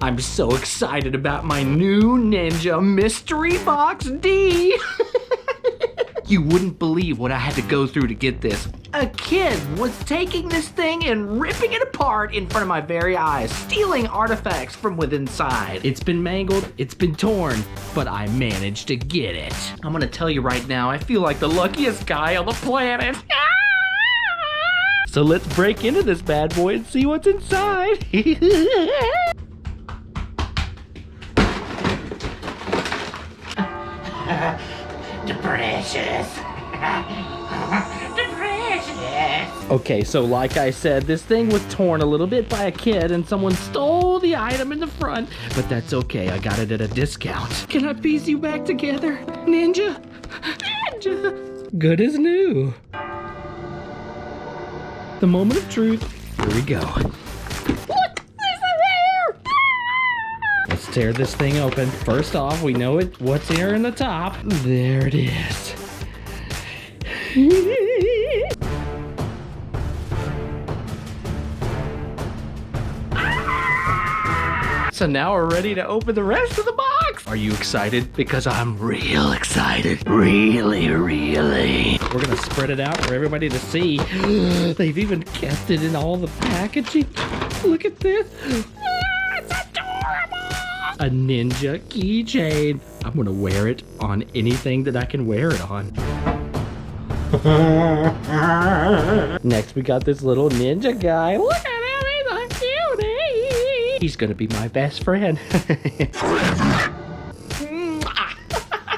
I'm so excited about my new Ninja Mystery Box D. You wouldn't believe what I had to go through to get this. A kid was taking this thing and ripping it apart in front of my very eyes, stealing artifacts from within inside. It's been mangled, it's been torn, but I managed to get it. I'm gonna tell you right now, I feel like the luckiest guy on the planet. So let's break into this bad boy and see what's inside. The precious. Okay, so like I said, this thing was torn a little bit by a kid and someone stole the item in the front, but that's okay, I got it at a discount. Can I piece you back together, Ninja? Ninja! Good as new. The moment of truth, here we go. Look, there's a hair! Let's tear this thing open. First off, we know what's here in the top. There it is. So now we're ready to open the rest of the box. Are you excited? Because I'm real excited. Really. We're gonna spread it out for everybody to see. They've even kept it in all the packaging. Look at this. It's adorable. A Ninja keychain. I'm gonna wear it on anything that I can wear it on. Next, we got this little ninja guy. Look at him, he's a cutie. He's gonna be my best friend. I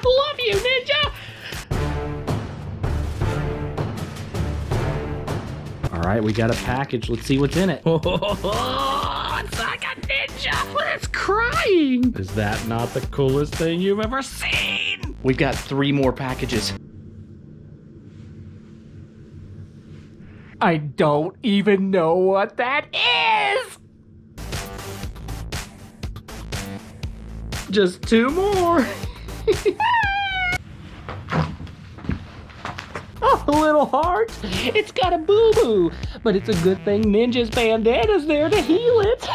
love you, Ninja. All right, we got a package. Let's see what's in it. Oh, it's like a ninja. It's crying. Is that not the coolest thing you've ever seen? We've got 3 more packages. I don't even know what that is. Just 2 more. Oh, a little heart. It's got a boo-boo, but it's a good thing Ninja's bandana's there to heal it.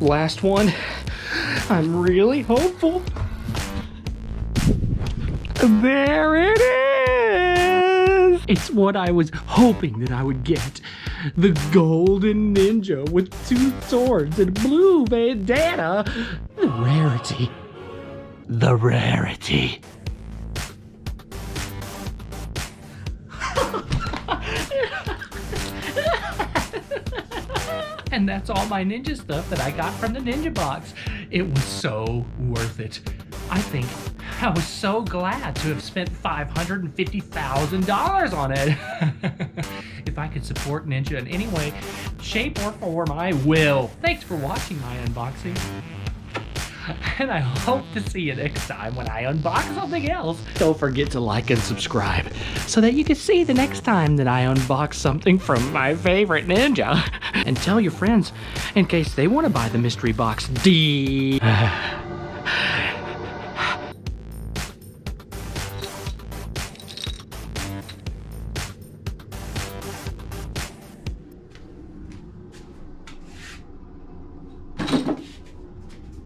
Last one. I'm really hopeful. There it is! It's what I was hoping that I would get. The golden ninja with 2 swords and a blue bandana. The rarity. The rarity. And that's all my ninja stuff that I got from the Ninja Box. It was so worth it. I think I was so glad to have spent $550,000 on it. If I could support Ninja in any way, shape, or form, I will. Thanks for watching my unboxing. And I hope to see you next time when I unbox something else. Don't forget to like and subscribe so that you can see the next time that I unbox something from my favorite ninja. And tell your friends in case they want to buy the mystery box D.